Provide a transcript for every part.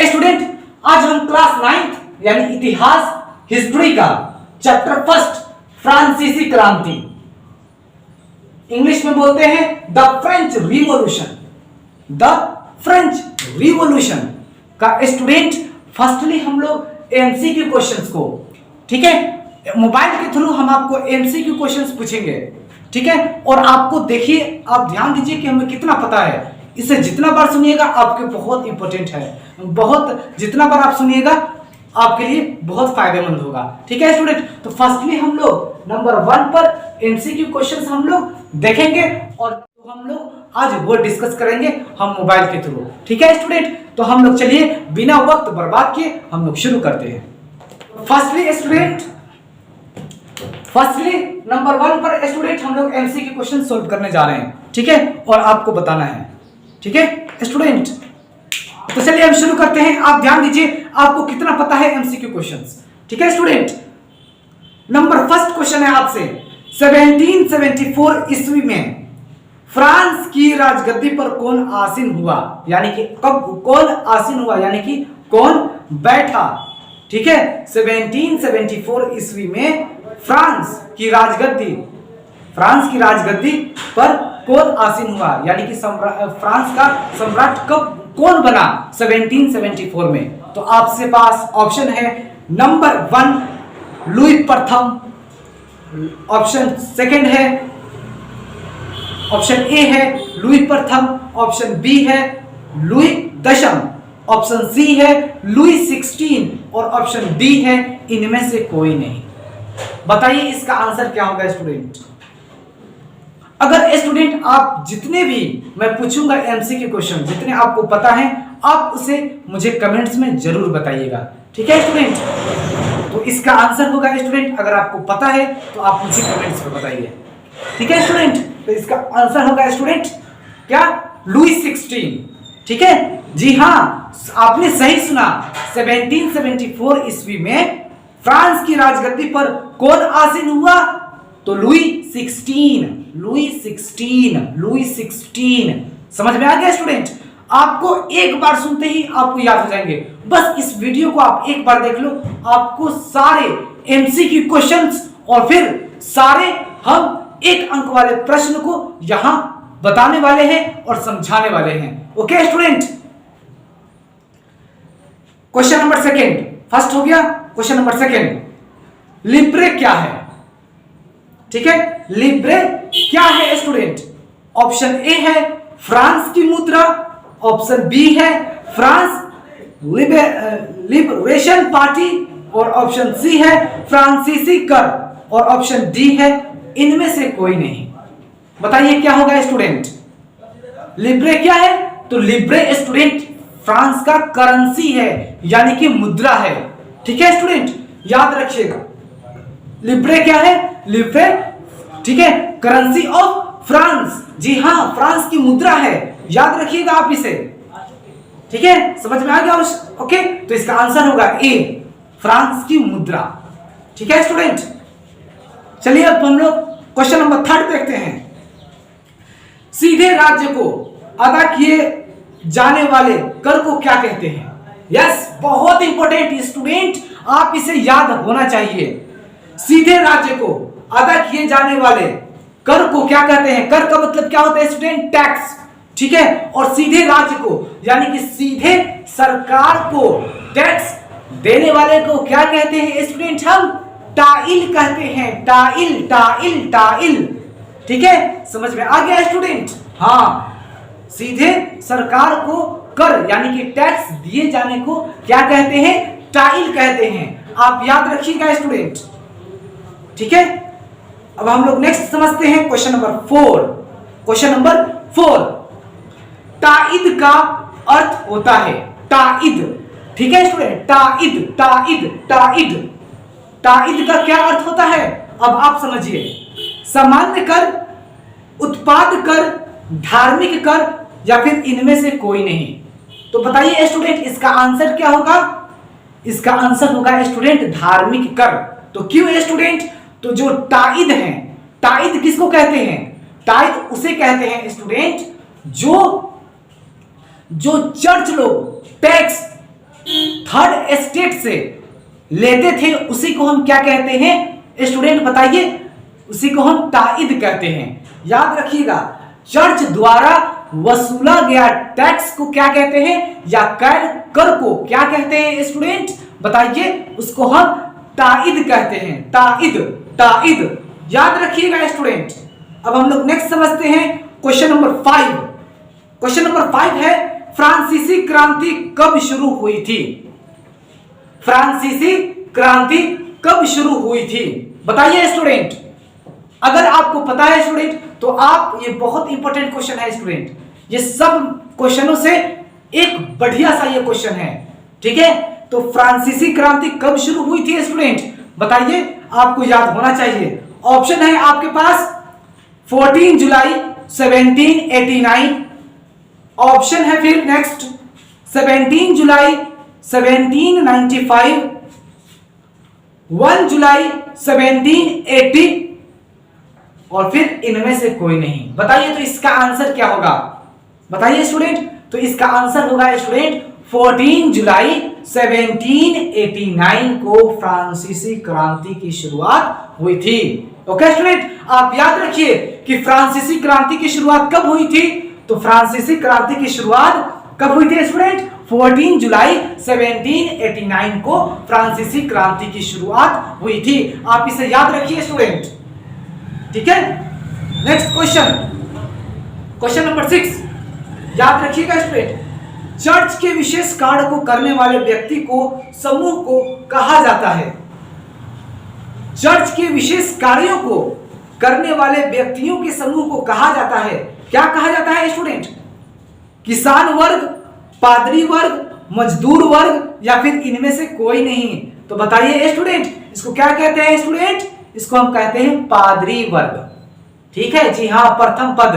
Student, आज हम class 9 यानी इतिहास हिस्ट्री का चैप्टर फर्स्ट फ्रांसीसी क्रांति, इंग्लिश में बोलते हैं the French revolution, the French revolution का स्टूडेंट फर्स्टली हम लोग एमसीक्यू क्वेश्चंस को, ठीक है, मोबाइल के थ्रू हम आपको एमसीक्यू क्वेश्चंस पूछेंगे, ठीक है। और आपको देखिए, आप ध्यान दीजिए कि हमें कितना पता है, इसे जितना बार सुनिएगा आपके बहुत इंपॉर्टेंट है, बहुत जितना बार आप सुनिएगा आपके लिए बहुत फायदेमंद होगा, ठीक है स्टूडेंट। तो फर्स्टली हम लोग नंबर 1 पर एमसीक्यू क्वेश्चंस हम लोग देखेंगे और तो हम लोग आज वो डिस्कस करेंगे हम मोबाइल के थ्रू, ठीक है स्टूडेंट। तो हम लोग चलिए बिना वक्त बर्बाद किए हम लोग शुरू करते हैं। फर्स्टली स्टूडेंट, फर्स्टली नंबर 1 पर स्टूडेंट हम लोग एमसीक्यू क्वेश्चन सोल्व करने जा रहे हैं, ठीक है, और आपको बताना है, ठीक है स्टूडेंट। तो चलिए हम शुरू करते हैं। आप ध्यान दीजिए आपको कितना पता है एमसीक्यू क्वेश्चंस, ठीक है स्टूडेंट। नंबर फर्स्ट क्वेश्चन है आपसे, 1774 ईस्वी में फ्रांस की राजगद्दी पर कौन आसीन हुआ, यानी कि कब कौन आसीन हुआ, यानी कि कौन बैठा, ठीक है। 1774 ईस्वी में फ्रांस की राजगद्दी पर कौन आसीन हुआ, यानी कि फ्रांस का सम्राट कब कौन बना 1774 में। तो आपसे पास ऑप्शन है नंबर 1 लुई प्रथम, ऑप्शन सेकंड है, ऑप्शन ए है लुई प्रथम, ऑप्शन बी है लुई दशम, ऑप्शन सी है लुई 16 और ऑप्शन डी है इनमें से कोई नहीं। बताइए इसका आंसर क्या होगा स्टूडेंट। अगर स्टूडेंट आप जितने भी मैं पूछूंगा एमसीक्यू क्वेश्चन जितने आपको पता है आप उसे मुझे कमेंट्स में जरूर बताइएगा, ठीक है स्टूडेंट। तो इसका आंसर होगा स्टूडेंट, अगर आपको पता है तो आप मुझे कमेंट्स में बताइए, ठीक है स्टूडेंट। तो इसका आंसर होगा स्टूडेंट क्या, लुई 16, ठीक है। जी हाँ, आपने सही सुना, 1774 ईस्वी में फ्रांस की राजगद्दी पर कौन आसीन हुआ, तो लुई 16। समझ में आ गया स्टूडेंट। आपको एक बार सुनते ही आपको याद हो जाएंगे, बस इस वीडियो को आप एक बार देख लो, आपको सारे एमसीक्यू क्वेश्चंस और फिर सारे हम एक अंक वाले प्रश्न को यहां बताने वाले हैं और समझाने वाले हैं, okay student. Question number second, first हो गया, क्वेश्चन नंबर सेकंड, लिब्रे क्या है, ठीक है। लिब्रे क्या है स्टूडेंट। ऑप्शन ए है फ्रांस की मुद्रा, ऑप्शन बी है फ्रांस लिबरेशन पार्टी और ऑप्शन सी है फ्रांसीसी कर और ऑप्शन डी है इनमें से कोई नहीं। बताइए क्या होगा स्टूडेंट। लिब्रे क्या है, तो लिब्रे स्टूडेंट फ्रांस का करेंसी है, यानी कि मुद्रा है, ठीक है स्टूडेंट, याद रखिएगा। लिब्रे क्या है, लिब्रे, ठीक है, करेंसी ऑफ फ्रांस, जी हाँ फ्रांस की मुद्रा है, याद रखिएगा आप इसे, ठीक है, समझ में आ गया, ओके। तो इसका आंसर होगा ए, फ्रांस की मुद्रा, ठीक है स्टूडेंट। चलिए अब हम लोग क्वेश्चन नंबर 3 देखते हैं। सीधे राज्य को अदा किए जाने वाले कर को क्या कहते हैं। यस, बहुत इंपॉर्टेंट स्टूडेंट, आप इसे याद होना चाहिए। सीधे राज्य को अदा किए जाने वाले कर को क्या कहते हैं। कर का मतलब क्या होता है स्टूडेंट, टैक्स, ठीक है। और सीधे राज्य को यानी कि सीधे सरकार को टैक्स देने वाले को क्या कहते हैं स्टूडेंट, हम टाइल कहते हैं, टाइल, ठीक है, समझ में आ गया स्टूडेंट। हाँ, सीधे सरकार को कर यानी कि टैक्स दिए जाने को क्या कहते हैं, टाइल कहते हैं, आप याद रखिएगा स्टूडेंट, ठीक है। अब हम लोग नेक्स्ट समझते हैं question number 4। Question number 4, tide का अर्थ होता है टाइद, ठीक है स्टूडेंट, टाइद का क्या अर्थ होता है, अब आप समझिए। सामान्य कर, उत्पाद कर, धार्मिक कर या फिर इनमें से कोई नहीं। तो बताइए स्टूडेंट इसका आंसर क्या होगा। इसका आंसर होगा स्टूडेंट धार्मिक कर। तो क्यों स्टूडेंट, तो जो टाइद है, टाइद किसको कहते हैं, टाइद उसे कहते हैं स्टूडेंट जो चर्च लोग टैक्स थर्ड स्टेट से लेते थे उसी को हम क्या कहते हैं स्टूडेंट, बताइए? उसी को हम ताइद कहते हैं। याद रखिएगा, चर्च द्वारा वसूला गया टैक्स को क्या कहते हैं, या कर को क्या कहते हैं स्टूडेंट, बताइए? उसको हम ताइद कहते हैं, ताइद, ताइद। याद रखिएगा स्टूडेंट। अब हम लोग नेक्स्ट समझते हैं क्वेश्चन नंबर 5। क्वेश्चन नंबर 5 है, फ्रांसीसी क्रांति कब शुरू हुई थी? फ्रांसीसी क्रांति कब शुरू हुई थी, बताइए स्टूडेंट? अगर आपको पता है स्टूडेंट तो आप, ये बहुत इंपॉर्टेंट क्वेश्चन है स्टूडेंट, ये सब क्वेश्चनों से एक बढ़िया सा ये क्वेश्चन है, ठीक है? तो फ्रांसीसी क्रांति कब शुरू हुई थी स्टूडेंट, बताइए? आपको याद होना चाहिए। ऑप्शन है आपके पास 14 जुलाई 1789, ऑप्शन है फिर नेक्स्ट 17 जुलाई 1795, 1 जुलाई 1780, और फिर इनमें से कोई नहीं। बताइए तो इसका आंसर क्या होगा, बताइए स्टूडेंट? तो इसका आंसर होगा स्टूडेंट 14 जुलाई 1789 को फ्रांसीसी क्रांति की शुरुआत हुई थी। ओके स्टूडेंट, आप याद रखिए कि फ्रांसीसी क्रांति की शुरुआत कब हुई थी। तो फ्रांसीसी क्रांति की शुरुआत कब हुई थी स्टूडेंट? 14 जुलाई 1789 को फ्रांसीसी क्रांति की शुरुआत हुई थी। आप इसे याद रखिए स्टूडेंट, ठीक है? नेक्स्ट क्वेश्चन, क्वेश्चन नंबर 6, याद रखिएगा स्टूडेंट। चर्च के विशेष कार्य को करने वाले व्यक्ति को, समूह को कहा जाता है। चर्च के विशेष कार्यों को करने वाले व्यक्तियों के समूह को कहा जाता है, क्या कहा जाता है स्टूडेंट? किसान वर्ग, पादरी वर्ग, मजदूर वर्ग, या फिर इनमें से कोई नहीं? तो बताइए स्टूडेंट, इसको क्या कहते हैं स्टूडेंट? इसको हम कहते हैं पादरी वर्ग, ठीक है? जी हाँ, प्रथम पद,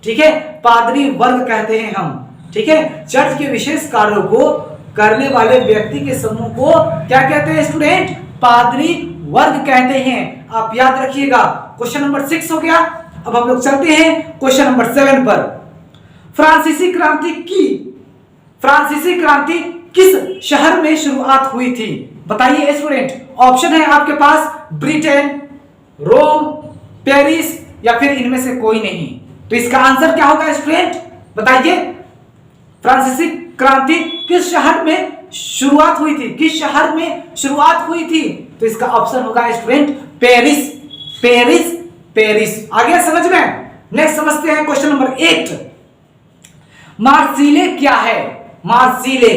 ठीक है? पादरी वर्ग कहते हैं हम, ठीक है? चर्च के विशेष कार्यों को करने वाले व्यक्ति के समूह को क्या कहते हैं स्टूडेंट? पादरी वर्ग कहते हैं। आप याद रखिएगा। क्वेश्चन नंबर 6 हो गया। अब हम लोग चलते हैं क्वेश्चन नंबर 7 पर। फ्रांसीसी क्रांति किस शहर में शुरुआत हुई थी, बताइए स्टूडेंट? ऑप्शन है आपके पास ब्रिटेन, रोम, पेरिस, या फिर इनमें से कोई नहीं। तो इसका आंसर क्या होगा स्टूडेंट, बताइए? फ्रांसीसी क्रांति किस शहर में शुरुआत हुई थी, किस शहर में शुरुआत हुई थी? तो इसका ऑप्शन होगा स्टूडेंट पेरिस, पेरिस, पेरिस। आ गया समझ में? नेक्स्ट समझते हैं क्वेश्चन नंबर 8। मार्सिले क्या है? मार्सिले,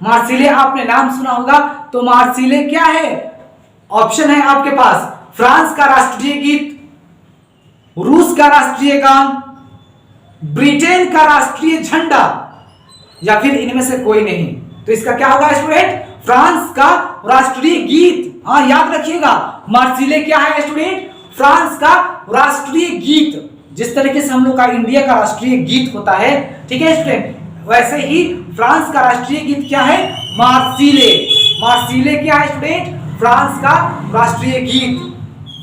मार्सिले आपने नाम सुना होगा। तो मार्सिले क्या है? ऑप्शन है आपके पास फ्रांस का राष्ट्रीय गीत, रूस का राष्ट्रीय गान, ब्रिटेन का राष्ट्रीय झंडा, या फिर इनमें से कोई नहीं। तो इसका क्या होगा स्टूडेंट? फ्रांस का राष्ट्रीय गीत। हाँ, याद रखिएगा, मार्सिले क्या है स्टूडेंट? फ्रांस का राष्ट्रीय गीत। जिस तरीके से हम लोग का इंडिया का राष्ट्रीय गीत होता है, ठीक है स्टूडेंट, वैसे ही फ्रांस का राष्ट्रीय गीत क्या है? मार्सिले। मार्सिले क्या है स्टूडेंट? फ्रांस का राष्ट्रीय गीत,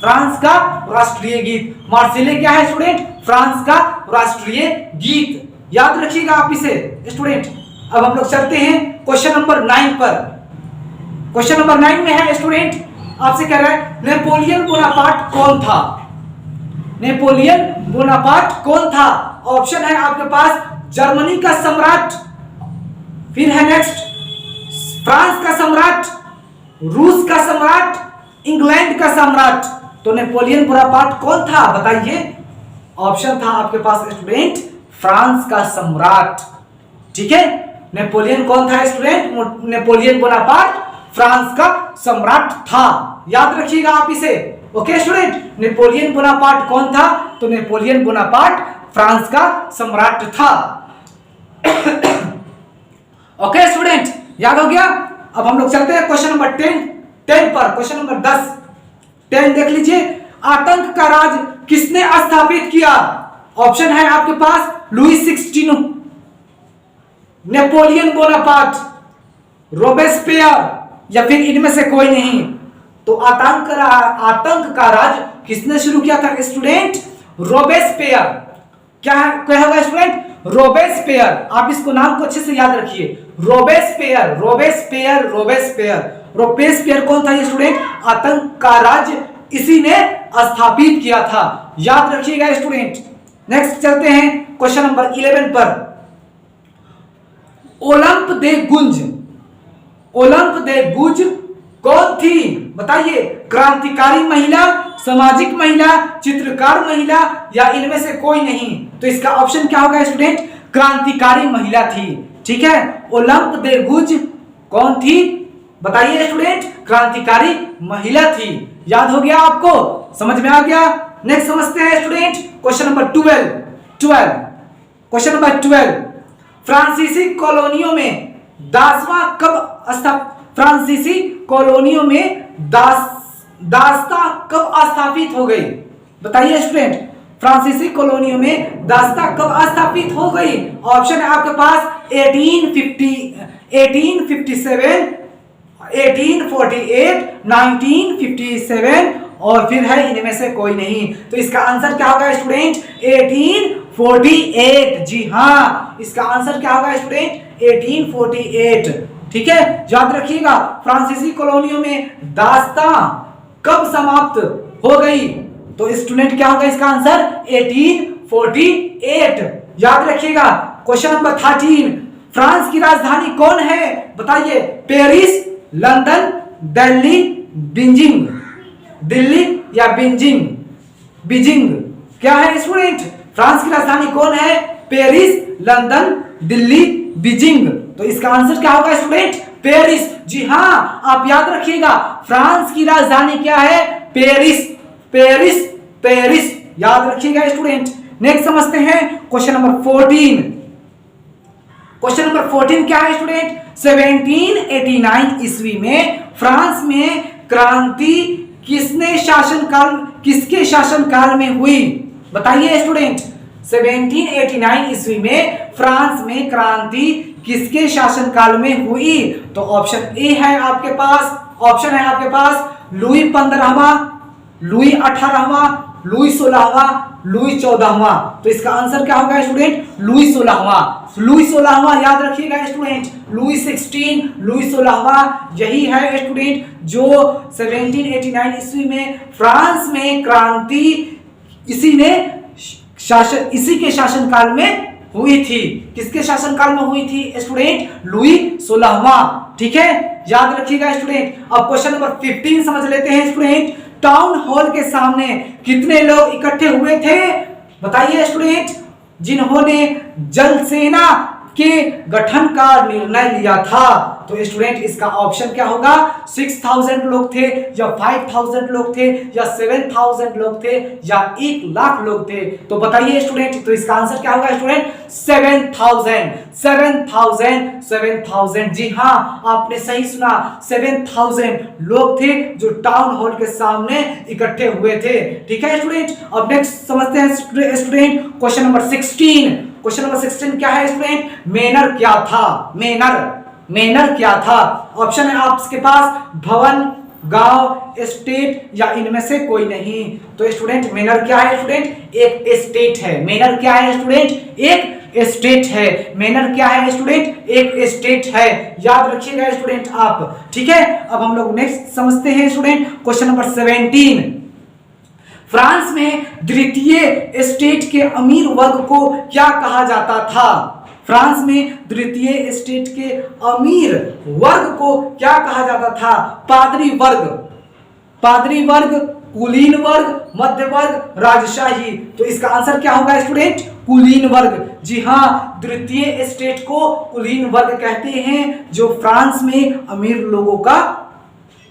फ्रांस का राष्ट्रीय गीत। मार्सिले क्या है स्टूडेंट? फ्रांस का राष्ट्रीय गीत। याद रखिएगा आप इसे स्टूडेंट। अब हम लोग चलते हैं क्वेश्चन नंबर 9 पर। क्वेश्चन नंबर 9 में है स्टूडेंट, आपसे कह रहा है नेपोलियन बोनापार्ट कौन था? नेपोलियन बोनापार्ट कौन था? ऑप्शन है आपके पास जर्मनी का सम्राट, फिर है नेक्स्ट फ्रांस का सम्राट, रूस का सम्राट, इंग्लैंड का सम्राट। तो नेपोलियन बोनापार्ट कौन था, बताइए? ऑप्शन था आपके पास स्टूडेंट फ्रांस का सम्राट, ठीक है? नेपोलियन कौन था स्टूडेंट? नेपोलियन बोनापार्ट फ्रांस का सम्राट था। याद रखिएगा आप इसे। ओके स्टूडेंट, नेपोलियन बोनापार्ट कौन था? तो नेपोलियन बोनापार्ट फ्रांस का सम्राट था। ओके स्टूडेंट, याद हो गया। अब हम लोग चलते हैं क्वेश्चन नंबर 10 पर। क्वेश्चन नंबर 10 देख लीजिए। आतंक का राज किसने स्थापित किया? ऑप्शन है आपके पास लुई 16, नेपोलियन बोनापार्ट, रोबेस्पियर, या फिर इनमें से कोई नहीं। तो आतंक का राज किसने शुरू किया था स्टूडेंट? रोबेस्पियर। क्या होगा स्टूडेंट? रोबेस्पियर, आप इसको नाम को अच्छे से याद रखिए, रोबेस्पियर रोबेस्पियर रोबेस्पियर। रोबेस्पियर कौन था ये स्टूडेंट? आतंक का राज्य इसी ने स्थापित किया था, याद रखिएगा स्टूडेंट। नेक्स्ट चलते हैं क्वेश्चन नंबर 11 पर। ओलंप दे गुंज, ओलंप दे गुंज कौन थी? बताइए, क्रांतिकारी महिला, सामाजिक महिला, चित्रकार महिला या इनमें से कोई नहीं? तो इसका ऑप्शन क्या होगा स्टूडेंट? क्रांतिकारी महिला थी। ठीक है, ओलंप दे गुंज कौन थी? बताइए स्टूडेंट, क्रांतिकारी महिला थी। याद हो गया आपको? समझ में आ गया? नेक्स्ट समझते हैं student question number 12। Question number 12, फ्रांसीसी कॉलोनियों में दासता कब फ्रांसीसी कॉलोनियों में दासता कब स्थापित हो गई? बताइए स्टूडेंट, फ्रांसीसी कॉलोनियों में दासता कब स्थापित हो गई? ऑप्शन है आपके पास 1850, 1857, 1848, 1957 और फिर है इनमें से कोई नहीं। तो इसका आंसर क्या होगा स्टूडेंट? 1848। जी हाँ, इसका आंसर क्या होगा स्टूडेंट? 1848। ठीक है, याद रखिएगा, फ्रांसीसी कॉलोनियों में दासता कब समाप्त हो गई? तो स्टूडेंट क्या होगा इसका आंसर? 1848। याद रखिएगा। क्वेश्चन नंबर 13, फ्रांस की राजधानी कौन है? बताइए, Paris, London, Delhi, Beijing, Delhi या बीजिंग? बीजिंग क्या है स्टूडेंट? फ्रांस की राजधानी कौन है? Paris, London, Delhi, Beijing. तो इसका आंसर क्या होगा स्टूडेंट? पेरिस। जी हाँ, आप याद रखिएगा, फ्रांस की राजधानी क्या है? Paris, Paris, Paris. याद रखिएगा स्टूडेंट। नेक्स्ट समझते हैं क्वेश्चन नंबर 14। क्वेश्चन नंबर 14 क्या है स्टूडेंट? 1789 ईस्वी में फ्रांस में क्रांति किसके शासनकाल में हुई? बताइए स्टूडेंट, 1789 ईस्वी में फ्रांस में क्रांति किसके शासनकाल में हुई? तो ऑप्शन ए है आपके पास, ऑप्शन है आपके पास लुई 15वां, लुई 18वां, लुई 16वां, लुई 14वां। तो इसका आंसर क्या होगा स्टूडेंट? लुई 16वां। लुई 16वां याद रखिएगा स्टूडेंट, लुई 16, लुई 16वां यही है स्टूडेंट जो 1789 ईस्वी में फ्रांस में क्रांति इसी के शासनकाल में हुई थी। किसके शासनकाल में हुई थी स्टूडेंट? लुई 16वां। ठीक है, याद रखिएगा स्टूडेंट। अब क्वेश्चन नंबर 15 समझ लेते हैं स्टूडेंट। टाउन हॉल के सामने कितने लोग इकट्ठे हुए थे? बताइए स्टूडेंट, जिन्होंने जल सेना के गठन का निर्णय लिया था। तो स्टूडेंट इसका ऑप्शन क्या होगा? 6000 लोग थे या 5000 लोग थे या 7000 लोग थे या 1 लाख लोग थे? तो बताइए स्टूडेंट, तो इसका आंसर क्या होगा स्टूडेंट? 7000, 7000, 7000। जी हाँ, आपने सही सुना, 7000 लोग थे जो टाउन हॉल के सामने इकट्ठे हुए थे। ठीक है स्टूडेंट, अब नेक्स्ट समझते हैं student question number 16। Question number 16 क्या है स्टूडेंट? मैनर क्या था? मैनर क्या था? ऑप्शन है आपके पास भवन, गांव, एस्टेट या इनमें से कोई नहीं। तो स्टूडेंट मैनर क्या है स्टूडेंट? एक एस्टेट है। मैनर क्या है स्टूडेंट? एक एस्टेट है। मैनर क्या है स्टूडेंट? एक एस्टेट है। याद रखिएगा स्टूडेंट आप। ठीक है, अब हम लोग नेक्स्ट समझते हैं स्टूडेंट क्वेश्चन नंबर 17। फ्रांस में द्वितीय स्टेट के अमीर वर्ग को क्या कहा जाता था? फ्रांस में द्वितीय स्टेट के अमीर वर्ग को क्या कहा जाता था? पादरी वर्ग, पादरी वर्ग, कुलीन वर्ग, मध्य वर्ग, राजशाही। तो इसका आंसर क्या होगा स्टूडेंट? कुलीन वर्ग। जी हाँ, द्वितीय स्टेट को कुलीन वर्ग कहते हैं, जो फ्रांस में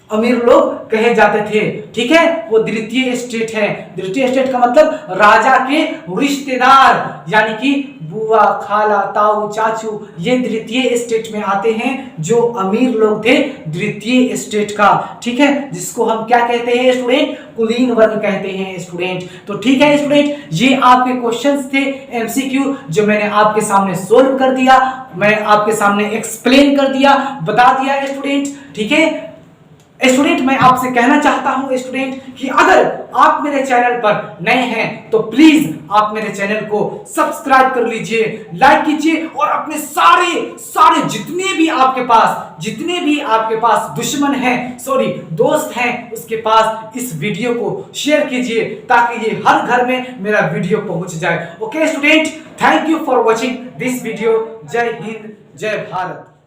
अमीर लोग कहे जाते थे। ठीक है, वो द्वितीय स्टेट है। द्वितीय स्टेट का मतलब राजा के रिश्तेदार, यानी कि बुआ, खाला, ताऊ, चाचू, ये द्वितीय स्टेट में आते हैं, जो अमीर लोग थे द्वितीय स्टेट का। ठीक है, जिसको हम क्या कहते हैं स्टूडेंट? कुलीन वर्ग कहते हैं स्टूडेंट। तो ठीक है स्टूडेंट, ये आपके क्वेश्चंस थे एमसीक्यू, जो मैंने आपके सामने सोल्व कर दिया, मैं आपके सामने एक्सप्लेन कर दिया, बता दिया स्टूडेंट। ठीक है, स्टूडेंट मैं आपसे कहना चाहता हूं स्टूडेंट कि अगर आप मेरे चैनल पर नए हैं तो प्लीज आप मेरे चैनल को सब्सक्राइब कर लीजिए, लाइक कीजिए और अपने सारे जितने भी आपके पास दुश्मन हैं, सॉरी दोस्त हैं, उसके पास इस वीडियो को शेयर कीजिए ताकि ये हर घर में मेरा वीडियो पहुंच जाए। Okay student, thank you for watching this video. जय हिंद, जय भारत।